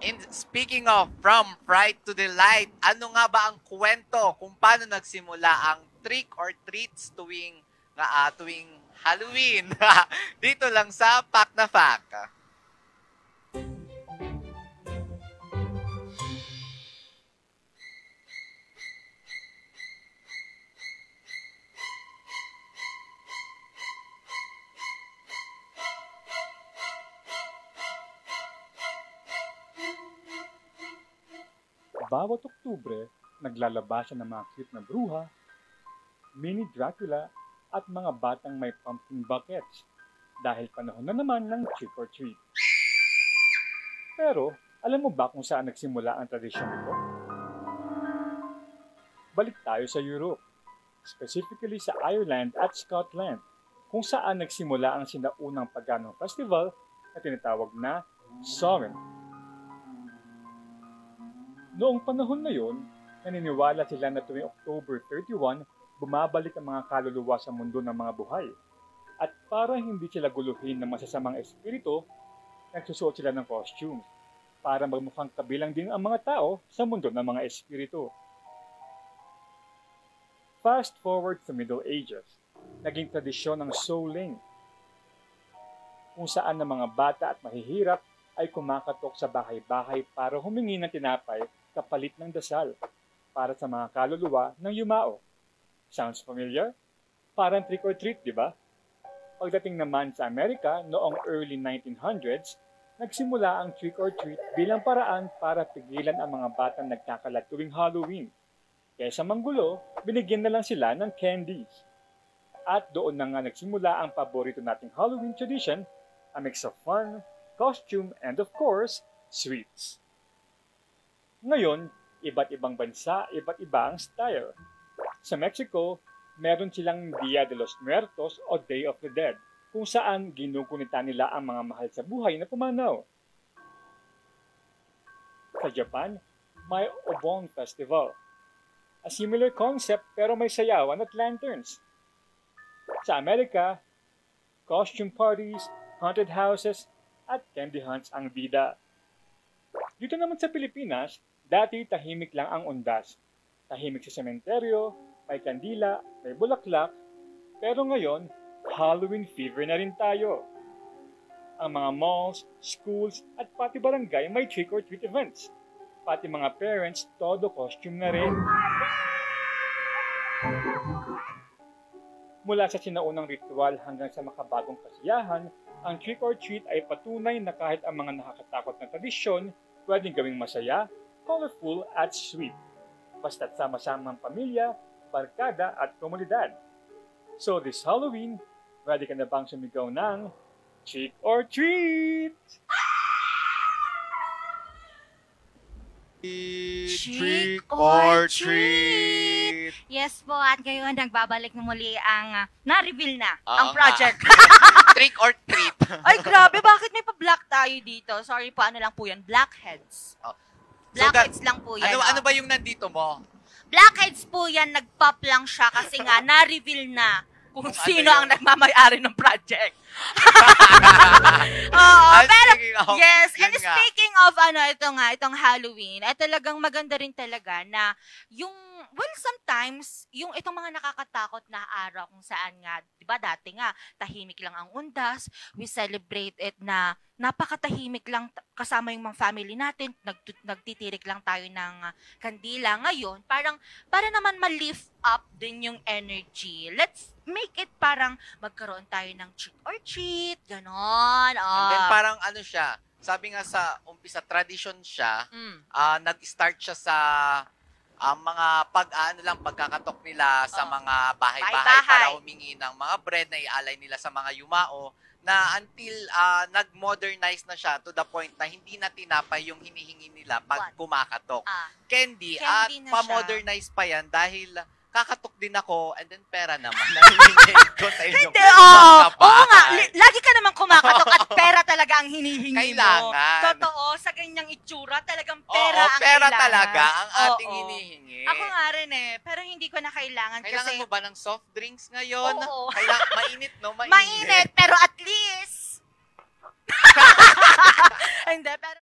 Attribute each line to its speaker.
Speaker 1: And speaking of from fright to delight, ano nga ba ang kwento kung paano nagsimula ang trick or treats tuwing Halloween? Dito lang sa Pack na Fact.
Speaker 2: Bawat Oktubre, naglalabasan ng mga cute na bruha, mini Dracula, at mga batang may pumpkin buckets dahil panahon na naman ng trick or treat. Pero, alam mo ba kung saan nagsimula ang tradisyon nito? Balik tayo sa Europe, specifically sa Ireland at Scotland, kung saan nagsimula ang sinaunang paganong festival na tinatawag na Samhain. Noong panahon na yon, naniniwala sila na tuwing October 31, bumabalik ang mga kaluluwa sa mundo ng mga buhay. At para hindi sila guluhin ng masasamang espiritu, nagsusuot sila ng costume para magmukhang kabilang din ang mga tao sa mundo ng mga espiritu. Fast forward to Middle Ages, naging tradisyon ng souling, kung saan ang mga bata at mahihirap ay kumakatok sa bahay-bahay para humingi ng tinapay kapalit ng dasal para sa mga kaluluwa ng yumao. Sounds familiar? Parang trick or treat, di ba? Pagdating naman sa Amerika noong early 1900s, nagsimula ang trick or treat bilang paraan para pigilan ang mga batang nagkakalat tuwing Halloween. Kaysa manggulo, binigyan na lang sila ng candies. At doon na nga nagsimula ang paborito nating Halloween tradition, a mix of fun, costume, and of course, sweets. Ngayon, iba't ibang bansa, iba't iba ang style. Sa Mexico, meron silang Dia de los Muertos o Day of the Dead, kung saan ginugunita nila ang mga mahal sa buhay na pumanaw. Sa Japan, may Obon Festival. A similar concept pero may sayawan at lanterns. Sa Amerika, costume parties, haunted houses, at candy hunts ang bida. Dito naman sa Pilipinas, dati tahimik lang ang undas. Tahimik sa sementeryo, may kandila, may bulaklak, pero ngayon, Halloween fever na rin tayo. Ang mga malls, schools, at pati barangay may trick-or-treat events. Pati mga parents, todo costume na rin. Mula sa sinaunang ritual hanggang sa makabagong kasiyahan, ang trick-or-treat ay patunay na kahit ang mga nakakatakot na tradisyon, pwedeng gawing masaya, colorful at sweet. Basta't sama-sama ang pamilya, barkada at komunidad. So this Halloween, ready ka na bang sumigaw ng trick or treat?
Speaker 3: Trick or treat! Yes po, at ngayon nagbabalik na muli ang na-reveal na ang project.
Speaker 1: Trick or treat.
Speaker 3: Ay grabe, bakit may pa-black tayo dito? Sorry po, ano lang po yan? Blackheads.
Speaker 1: Oh.
Speaker 3: Blackheads lang po yan.
Speaker 1: Ano ba yung nandito mo?
Speaker 3: Blackheads po yan, nag-pop lang siya kasi nga na-reveal na kung sino ang nagmamayari ng project. Oo, pero yes, and speaking of itong Halloween, ay talagang maganda rin talaga na yung sometimes yung itong mga nakakatakot na araw kung saan nga, 'di ba dati nga tahimik lang ang undas, we celebrate it na napakatahimik lang kasama yung mga family natin, nagtitirik lang tayo ng kandila. Ngayon, para naman ma-lift up din yung energy. Let's make it parang magkaroon tayo ng trick or treat, ganon.
Speaker 1: And then parang siya, sabi nga sa umpisa, tradition siya, nag-start siya sa mga pagkakatok nila sa mga bahay-bahay para humingi ng mga bread na ialay nila sa mga yumao, na until nag-modernize na siya to the point na hindi na tinapay yung hinihingi nila pag kumakatok. Candy at pa-modernize pa yan dahil kakatok din ako and then pera naman. Namimigay ko sa inyo.
Speaker 3: Hindi, oo nga. Lagi ka naman kumakatok at pera talaga ang hinihingi
Speaker 1: kailangan
Speaker 3: mo. Totoo, sa ganyang itsura, talagang pera ang
Speaker 1: pera
Speaker 3: kailangan.
Speaker 1: talaga ang ating hinihingi.
Speaker 3: Ako nga rin pero hindi ko na kailangan kasi...
Speaker 1: Kailangan mo ba ng soft drinks ngayon?
Speaker 3: Oo.
Speaker 1: Mainit, no?
Speaker 3: Mainit, pero at least... Hindi, pero...